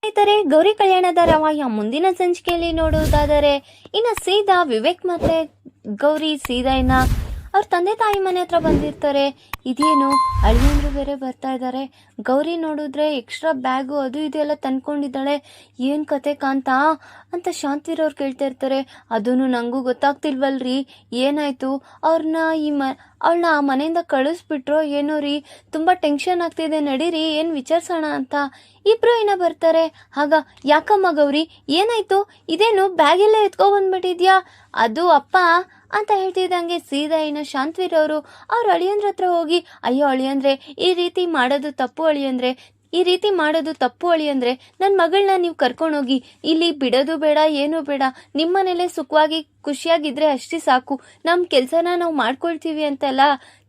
ಸ್ನೇಹಿತರೆ, ಗೌರಿ ಕಲ್ಯಾಣದ ರವಾಯ ಮುಂದಿನ ಸಂಚಿಕೆಯಲ್ಲಿ ನೋಡುವುದಾದರೆ ಇನ್ನು ಸೀದಾ ವಿವೇಕ್ ಮತ್ತೆ ಗೌರಿ ಸೀದಾ ಅವ್ರ ತಂದೆ ತಾಯಿ ಮನೆ ಹತ್ರ ಬಂದಿರ್ತಾರೆ. ಇದೇನು ಅಳಿಯಂದ್ರು ಬೇರೆ ಬರ್ತಾ ಇದ್ದಾರೆ. ಗೌರಿ ನೋಡಿದ್ರೆ ಎಕ್ಸ್ಟ್ರಾ ಬ್ಯಾಗು ಅದು ಇದೆಲ್ಲ ತಂದ್ಕೊಂಡಿದ್ದಾಳೆ. ಏನು ಕತೆ ಕಾಂತ ಅಂತ ಶಾಂತಿರವ್ರು ಕೇಳ್ತಾ ಇರ್ತಾರೆ. ಅದನ್ನು ನನಗೂ ಗೊತ್ತಾಗ್ತಿಲ್ವಲ್ರಿ, ಏನಾಯ್ತು? ಅವ್ರನ್ನ ಅವಳನ್ನ ಆ ಮನೆಯಿಂದ ಕಳಿಸ್ಬಿಟ್ರೋ ಏನೋ ರೀ, ತುಂಬ ಟೆನ್ಷನ್ ಆಗ್ತಿದೆ, ನಡೀರಿ ಏನು ವಿಚಾರಿಸೋಣ ಅಂತ ಇಬ್ರು ಬರ್ತಾರೆ. ಆಗ ಯಾಕಮ್ಮ ಗೌರಿ ಏನಾಯ್ತು? ಇದೇನು ಬ್ಯಾಗೆಲ್ಲ ಎತ್ಕೊಬಂದ್ಬಿಟ್ಟಿದ್ಯಾ? ಅದು ಅಪ್ಪ ಅಂತ ಹೇಳ್ತಿದ್ದಂಗೆ ಸೀದಾ ಶಾಂತವೀರವರು ಅವ್ರ ಅಳಿಯಂದ್ರ ಹತ್ರ ಹೋಗಿ, ಅಯ್ಯೋ ಅಳಿಯಂದ್ರೆ ಈ ರೀತಿ ಮಾಡೋದು ತಪ್ಪು ಅಳಿಯಂದ್ರೆ, ಈ ರೀತಿ ಮಾಡೋದು ತಪ್ಪು ಅಳಿಯಂದ್ರೆ, ನನ್ನ ಮಗಳನ್ನ ನೀವು ಕರ್ಕೊಂಡೋಗಿ ಇಲ್ಲಿ ಬಿಡೋದು ಬೇಡ, ಏನೂ ಬೇಡ, ನಿಮ್ಮನೇಲೆ ಸುಖವಾಗಿ ಖುಷಿಯಾಗಿದ್ರೆ ಅಷ್ಟೇ ಸಾಕು, ನಮ್ಮ ಕೆಲಸನ ನಾವು ಮಾಡ್ಕೊಳ್ತೀವಿ ಅಂತೆಲ್ಲ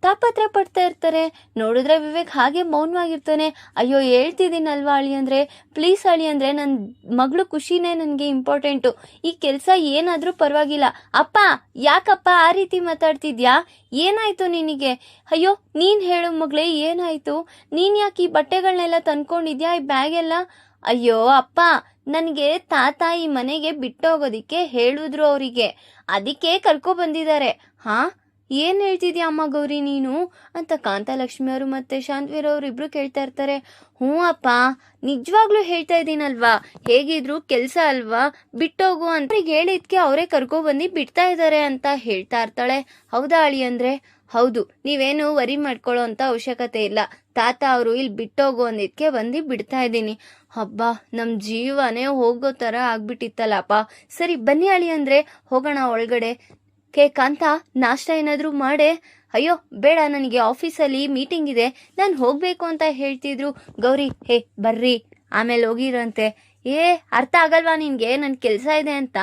ತಾಪತ್ರ ಪಡ್ತಾ ಇರ್ತಾರೆ. ನೋಡಿದ್ರೆ ವಿವೇಕ್ ಹಾಗೆ ಮೌನವಾಗಿರ್ತಾನೆ. ಅಯ್ಯೋ ಹೇಳ್ತಿದ್ದೀನಲ್ವಾ ಅಳಿಯಂದ್ರೆ, ಪ್ಲೀಸ್ ಅಳಿಯಂದ್ರೆ, ನನ್ನ ಮಗಳು ಖುಷಿನೇ ನನಗೆ ಇಂಪಾರ್ಟೆಂಟು, ಈ ಕೆಲಸ ಏನಾದರೂ ಪರವಾಗಿಲ್ಲ. ಅಪ್ಪ ಯಾಕಪ್ಪ ಆ ರೀತಿ ಮಾತಾಡ್ತಿದ್ಯಾ? ಏನಾಯ್ತು ನಿನಗೆ? ಅಯ್ಯೋ ನೀನು ಹೇಳು ಮಗಳೇ, ಏನಾಯ್ತು? ನೀನು ಯಾಕೆ ಈ ಬಟ್ಟೆಗಳನ್ನೆಲ್ಲ ತಂದ್ಕೊಂಡಿದ್ಯಾ, ಈ ಬ್ಯಾಗೆಲ್ಲ? ಅಯ್ಯೋ ಅಪ್ಪ, ನನಗೆ ತಾತ ಈ ಮನೆಗೆ ಬಿಟ್ಟೋಗೋದಿಕ್ಕೆ ಹೇಳಿದ್ರು ಅವರಿಗೆ, ಅದಕ್ಕೆ ಕರ್ಕೊಬಂದಿದ್ದಾರೆ. ಹಾಂ, ಏನು ಹೇಳ್ತಿದ್ಯಾ ಅಮ್ಮ ಗೌರಿ ನೀನು ಅಂತ ಕಾಂತಲಕ್ಷ್ಮಿ ಅವರು ಮತ್ತೆ ಶಾಂತವೀರವ್ರು ಇಬ್ರು ಕೇಳ್ತಾ ಇರ್ತಾರೆ. ಹ್ಞೂ ಅಪ್ಪ, ನಿಜವಾಗ್ಲೂ ಹೇಳ್ತಾ ಇದ್ದೀನಲ್ವಾ, ಹೇಗಿದ್ರು ಕೆಲಸ ಅಲ್ವಾ, ಬಿಟ್ಟೋಗು ಅಂತ ಹೇಳಿದ್ಕೆ ಅವರೇ ಕರ್ಕೊಬಂದು ಬಿಡ್ತಾ ಇದ್ದಾರೆ ಅಂತ ಹೇಳ್ತಾ ಇರ್ತಾಳೆ. ಹೌದಾ ಅಳಿಯಂದ್ರೆ? ಹೌದು, ನೀವೇನು ವರಿ ಮಾಡ್ಕೊಳ್ಳೋ ಅಂತ ಅವಶ್ಯಕತೆ ಇಲ್ಲ, ತಾತ ಅವರು ಇಲ್ಲಿ ಬಿಟ್ಟೋಗು ಅಂದಿದ್ಕೆ ಬಂದು ಬಿಡ್ತಾ ಇದ್ದೀನಿ. ಹಬ್ಬ, ನಮ್ಮ ಜೀವನೇ ಹೋಗೋ ಥರ ಆಗ್ಬಿಟ್ಟಿತ್ತಲ್ಲಪ್ಪ. ಸರಿ ಬನ್ನಿ ಅಳಿಯಂದ್ರೆ, ಹೋಗೋಣ ಒಳಗಡೆ. ಕಾಂತ, ನಾಷ್ಟ ಏನಾದರೂ ಮಾಡೆ? ಅಯ್ಯೋ ಬೇಡ, ನನಗೆ ಆಫೀಸಲ್ಲಿ ಮೀಟಿಂಗ್ ಇದೆ, ನಾನು ಹೋಗಬೇಕು ಅಂತ ಹೇಳ್ತಿದ್ರು. ಗೌರಿ, ಹೇ ಬರ್ರಿ, ಆಮೇಲೆ ಹೋಗಿರಂತೆ. ಅರ್ಥ ಆಗಲ್ವಾ ನಿನಗೆ, ನನ್ನ ಕೆಲಸ ಇದೆ ಅಂತ?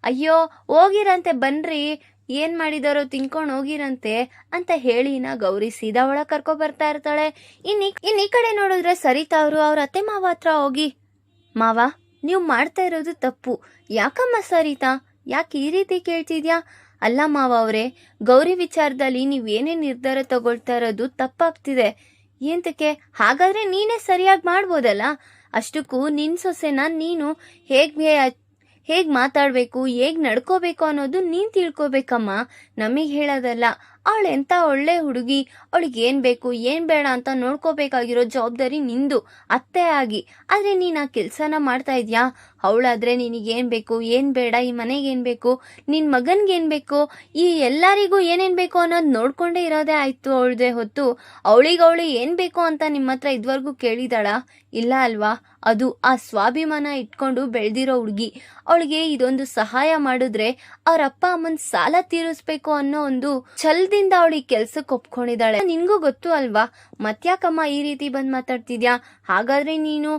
ಅಯ್ಯೋ ಹೋಗಿರಂತೆ, ಬನ್ರಿ, ಏನು ಮಾಡಿದಾರೋ ತಿನ್ಕೊಂಡು ಹೋಗಿರಂತೆ ಅಂತ ಹೇಳಿ ಗೌರಿ ಸೀದಾ ಒಳಗೆ ಕರ್ಕೊ ಬರ್ತಾ ಇರ್ತಾಳೆ. ಇನ್ನು ಈ ಕಡೆ ನೋಡಿದ್ರೆ ಸರಿತಾ ಅವರು ಅವ್ರ ಅತ್ತೆ ಮಾವ ಹತ್ರ ಹೋಗಿ, ಮಾವ ನೀವು ಮಾಡ್ತಾ ಇರೋದು ತಪ್ಪು. ಯಾಕಮ್ಮ ಸರಿತಾ, ಯಾಕೆ ಈ ರೀತಿ ಕೇಳ್ತಿದ್ಯಾ? ಅಲ್ಲ ಮಾವ ಅವರೇ, ಗೌರಿ ವಿಚಾರದಲ್ಲಿ ನೀವೇನೇ ನಿರ್ಧಾರ ತಗೊಳ್ತಾ ಇರೋದು ತಪ್ಪಾಗ್ತಿದೆ. ಎಂತಕ್ಕೆ? ಹಾಗಾದ್ರೆ ನೀನೇ ಸರಿಯಾಗಿ ಮಾಡ್ಬೋದಲ್ಲ. ಅಷ್ಟಕ್ಕೂ ನಿನ್ನ ಸೊಸೆನ ನೀನು ಹೇಗೆ ಮಾತಾಡಬೇಕು, ಹೇಗೆ ನಡ್ಕೋಬೇಕು ಅನ್ನೋದು ನೀನು ತಿಳ್ಕೊಬೇಕಮ್ಮ, ನಮಗೆ ಹೇಳೋದಲ್ಲ. ಅವಳು ಎಂಥ ಒಳ್ಳೆ ಹುಡುಗಿ, ಅವಳಿಗೆ ಏನು ಬೇಕು ಏನು ಬೇಡ ಅಂತ ನೋಡ್ಕೋಬೇಕಾಗಿರೋ ಜವಾಬ್ದಾರಿ ನಿಂದು ಅತ್ತೆ ಆಗಿ. ಆದರೆ ನೀನು ಆ ಕೆಲಸನ ಮಾಡ್ತಾ ಇದೆಯಾ? ಅವಳಾದರೆ ನಿನಗೇನು ಬೇಕು ಏನು ಬೇಡ, ಈ ಮನೆಗೇನು ಬೇಕು, ನಿನ್ನ ಮಗನಿಗೇನು ಬೇಕು, ಈ ಎಲ್ಲರಿಗೂ ಏನೇನು ಬೇಕು ಅನ್ನೋದು ನೋಡ್ಕೊಂಡೇ ಇರೋದೇ ಆಯಿತು ಅವಳದೇ ಹೊತ್ತು. ಅವಳು ಏನು ಬೇಕು ಅಂತ ನಿಮ್ಮ ಹತ್ರ ಇದುವರೆಗೂ ಕೇಳಿದಾಳ? ಇಲ್ಲ ಅಲ್ವಾ? ಅದು ಆ ಸ್ವಾಭಿಮಾನ ಇಟ್ಕೊಂಡು ಬೆಳೆದಿರೋ ಹುಡುಗಿ. ಅವಳಿಗೆ ಇದೊಂದು ಸಹಾಯ ಮಾಡಿದ್ರೆ ಅವ್ರ ಅಪ್ಪ ಅಮ್ಮನ ಸಾಲ ತೀರಿಸ್ಬೇಕು ಅನ್ನೋ ಒಂದು ಛಲದಿಂದ ಅವಳಿಗೆ ಕೆಲ್ಸಕ್ಕೆ ಒಪ್ಕೊಂಡಿದ್ದಾಳೆ. ನಿನ್ಗೂ ಗೊತ್ತು ಅಲ್ವಾ? ಮತ್ಯಾಕಮ್ಮ ಈ ರೀತಿ ಬಂದು ಮಾತಾಡ್ತಿದ್ಯಾ? ಹಾಗಾದ್ರೆ ನೀನು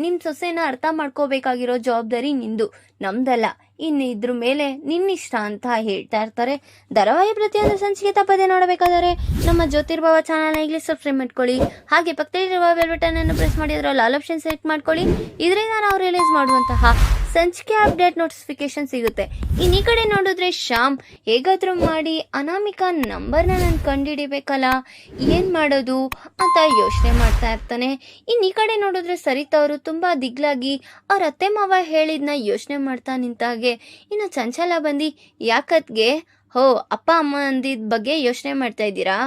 ನಿಮ್ ಸೊಸೆನ ಅರ್ಥ ಮಾಡ್ಕೋಬೇಕಾಗಿರೋ ಜವಾಬ್ದಾರಿ ನಿಂದು, ನಮ್ದಲ್ಲ. ಇನ್ನು ಇದ್ರ ಮೇಲೆ ನಿನ್ನಿಷ್ಟ ಅಂತ ಹೇಳ್ತಾ ಇರ್ತಾರೆ. ಧಾರಾವಾಹಿ ಪ್ರತಿಯೊಂದು ಸಂಚಿಕೆ ತಪ್ಪದೆ ನೋಡಬೇಕಾದರೆ ನಮ್ಮ ಜ್ಯೋತಿರ್ಭವ ಚಾನಲ್ನ ಈಗಲೇ ಸಬ್ಸ್ಕ್ರೈಬ್ ಮಾಡ್ಕೊಳ್ಳಿ. ಹಾಗೆ ಪಕ್ಕದಲ್ಲಿರುವ ಬೆಲ್ ಬಟನ್ ಅನ್ನು ಪ್ರೆಸ್ ಮಾಡಿ ಅದರಲ್ಲಿ ಆಲ್ ಆಪ್ಷನ್ ಸೆಲೆಕ್ಟ್ ಮಾಡ್ಕೊಳ್ಳಿ. ಇದರಿಂದ ನಾವು ರಿಲೀಸ್ ಮಾಡುವಂತಹ ಸಂಚಿಕೆ ಅಪ್ಡೇಟ್ ನೋಟಿಫಿಕೇಶನ್ ಸಿಗುತ್ತೆ. ಇನ್ನು ಈ ಕಡೆ ನೋಡಿದ್ರೆ ಶ್ಯಾಮ್ ಹೇಗಾದ್ರೂ ಮಾಡಿ ಅನಾಮಿಕಾ ನಂಬರ್ನ ನಾನು ಕಂಡುಹಿಡಿಬೇಕಲ್ಲ, ಏನು ಮಾಡೋದು ಅಂತ ಯೋಚನೆ ಮಾಡ್ತಾ ಇರ್ತಾನೆ. ಇನ್ನು ಈ ಕಡೆ ನೋಡಿದ್ರೆ ಸರಿತಾ ಅವರು ತುಂಬ ದಿಗ್ಲಾಗಿ ಅವ್ರ ಅತ್ತೆ ಮಾವ ಹೇಳಿದ್ನ ಯೋಚನೆ ಮಾಡ್ತಾ ನಿಂತಾಗೆ ಇನ್ನು ಚಂಚಲ ಬಂದು, ಯಾಕತ್ಗೆ ಹೋ ಅಪ್ಪ ಅಮ್ಮ ಅಂದಿದ್ದ ಬಗ್ಗೆ ಯೋಚನೆ ಮಾಡ್ತಾ ಇದ್ದೀರಾ?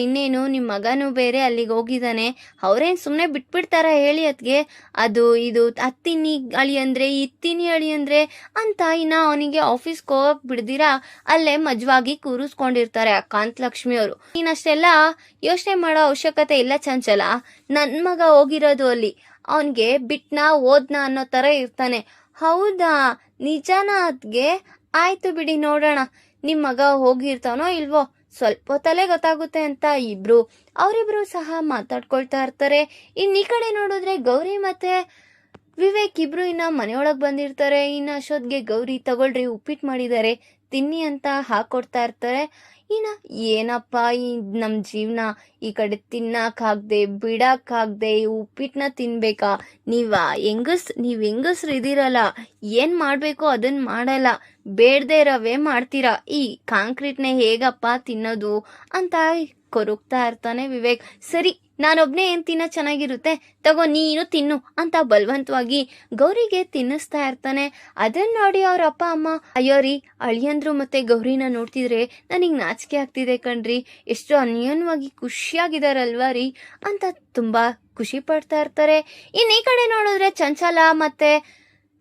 ಇನ್ನೇನು ನಿಮ್ಮ ಮಗನೂ ಬೇರೆ ಅಲ್ಲಿಗೆ ಹೋಗಿದ್ದಾನೆ, ಅವ್ರೇನು ಸುಮ್ಮನೆ ಬಿಟ್ಬಿಡ್ತಾರ ಹೇಳಿ ಅತ್ಗೆ? ಅದು ಇದು ಹತ್ತಿನಿ ಅಳಿ ಅಂದರೆ ಇತ್ತಿನಿ ಅಳಿ ಅಂದರೆ ಅಂತ ಇನ್ನು ಅವನಿಗೆ ಆಫೀಸ್ಗೆ ಹೋಗಕ್ಕೆ ಬಿಡ್ದಿರಾ ಅಲ್ಲೇ ಮಜವಾಗಿ ಕೂರಿಸ್ಕೊಂಡಿರ್ತಾರೆ ಆ ಕಾಂತಲಕ್ಷ್ಮಿ ಅವರು. ನೀನಷ್ಟೆಲ್ಲ ಯೋಚನೆ ಮಾಡೋ ಅವಶ್ಯಕತೆ ಇಲ್ಲ ಚಂಚಲ. ನನ್ನ ಮಗ ಹೋಗಿರೋದು ಅಲ್ಲಿ, ಅವನಿಗೆ ಬಿಟ್ನಾ ಓದ್ನ ಅನ್ನೋ ಥರ ಇರ್ತಾನೆ. ಹೌದಾ, ನಿಜಾನ ಅತ್ಗೆ? ಆಯ್ತು ಬಿಡಿ, ನೋಡೋಣ ನಿಮ್ಮ ಮಗ ಹೋಗಿರ್ತಾನೋ ಇಲ್ವೋ, ಸ್ವಲ್ಪ ಹೊತ್ತಲ್ಲೇ ಗೊತ್ತಾಗುತ್ತೆ ಅಂತ ಅವರಿಬ್ರು ಸಹ ಮಾತಾಡ್ಕೊಳ್ತಾ ಇರ್ತಾರೆ. ಇನ್ನು ಈ ಕಡೆ ನೋಡಿದ್ರೆ ಗೌರಿ ಮತ್ತೆ ವಿವೇಕ್ ಇಬ್ರು ಇನ್ನ ಮನೆಯೊಳಗೆ ಬಂದಿರ್ತಾರೆ. ಇನ್ನು ಅಶೋತ್ಗೆ ಗೌರಿ ತಗೊಳ್ರಿ ಉಪ್ಪಿಟ್ಟು ಮಾಡಿದ್ದಾರೆ ತಿನ್ನಿ ಅಂತ ಹಾಕೊಡ್ತಾ ಇರ್ತಾರೆ. ಇನ್ನು ಏನಪ್ಪ ಈ ನಮ್ಮ ಜೀವನ, ಈ ಕಡೆ ತಿನ್ನಕ್ಕಾಗದೆ ಬಿಡಕ್ಕಾಗದೆ ಈ ಉಪ್ಪಿಟ್ಟನ್ನ ತಿನ್ಬೇಕಾ? ನೀವು ಹೆಂಗಸ್ರು ಇದ್ದೀರಲ್ಲ, ಏನು ಮಾಡಬೇಕು ಅದನ್ನು ಮಾಡಲ್ಲ, ಬೇಡದೆ ರವೆ ಮಾಡ್ತೀರಾ, ಈ ಕಾಂಕ್ರೀಟ್ನೇ ಹೇಗಪ್ಪ ತಿನ್ನೋದು ಅಂತ ಕೊರಗ್ತಾ ಇರ್ತಾನೆ ವಿವೇಕ್. ಸರಿ ನಾನೊಬ್ನೇ ಏನ್ ತಿನ್ನ ಚೆನ್ನಾಗಿರುತ್ತೆ, ತಗೋ ನೀನು ತಿನ್ನು ಅಂತ ಬಲವಂತವಾಗಿ ಗೌರಿಗೆ ತಿನ್ನಿಸ್ತಾ ಇರ್ತಾನೆ. ಅದನ್ನ ನೋಡಿ ಅವ್ರ ಅಪ್ಪ ಅಮ್ಮ, ಅಯ್ಯೋ ರೀ, ಅಳಿಯಂದ್ರು ಮತ್ತೆ ಗೌರಿನ ನೋಡ್ತಿದ್ರೆ ನನಗ್ ನಾಚಿಕೆ ಆಗ್ತಿದೆ ಕಣ್ರಿ, ಎಷ್ಟು ಅನ್ಯೋನ್ಯವಾಗಿ ಖುಷಿಯಾಗಿದಾರಲ್ವಾ ರೀ ಅಂತ ತುಂಬಾ ಖುಷಿ ಪಡ್ತಾ ಇರ್ತಾರೆ. ಇನ್ ಈ ಕಡೆ ನೋಡಿದ್ರೆ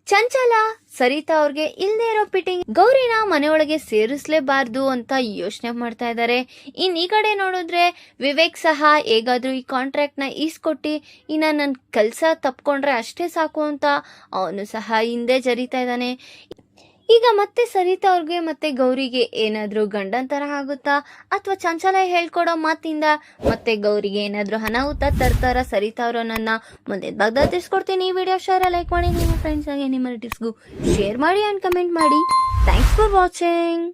ಚಂಚಲ ಸರಿತಾ ಅವ್ರಿಗೆ ಇಲ್ದೇ ಇರೋ ಪಿಟಿಂಗ್ ಗೌರಿನ ಮನೆಯೊಳಗೆ ಸೇರಿಸ್ಲೇಬಾರ್ದು ಅಂತ ಯೋಚನೆ ಮಾಡ್ತಾ ಇದ್ದಾರೆ. ಇನ್ ಈ ಕಡೆ ನೋಡಿದ್ರೆ ವಿವೇಕ್ ಸಹ ಹೇಗಾದ್ರೂ ಈ ಕಾಂಟ್ರಾಕ್ಟ್ ನ ಈಸ್ಕೊಟ್ಟಿ ಇನ್ನ ನನ್ ಕೆಲ್ಸ ತಪ್ಕೊಂಡ್ರೆ ಅಷ್ಟೇ ಸಾಕು ಅಂತ ಅವನು ಸಹ ಹಿಂದೆ ಜರಿತಾ ಇದ್ದಾನೆ. ಈಗ ಮತ್ತೆ ಸರಿತಾ ಅವ್ರಿಗೆ ಮತ್ತೆ ಗೌರಿಗೆ ಏನಾದ್ರೂ ಗಂಡಂತರ ಆಗುತ್ತಾ, ಅಥವಾ ಚಂಚಲ ಹೇಳ್ಕೊಡೋ ಮಾತಿಂದ ಮತ್ತೆ ಗೌರಿಗೆ ಏನಾದ್ರೂ ಅನಾಹುತ ತರ್ತಾರ ಸರಿತಾ ಅವರು ನನ್ನ ಮುಂದೆ ಭಾಗದಲ್ಲಿ ತಿಳಿಸ್ಕೊಡ್ತೀನಿ. ಈ ವಿಡಿಯೋ ಲೈಕ್ ಮಾಡಿ, ನಿಮ್ಮ ಫ್ರೆಂಡ್ಸ್ ಆಗಿ ನಿಮ್ಮ ರಿಲೇಟಿವ್ಸ್ಗೂ ಶೇರ್ ಮಾಡಿ ಅಂಡ್ ಕಮೆಂಟ್ ಮಾಡಿ. Thanks for watching.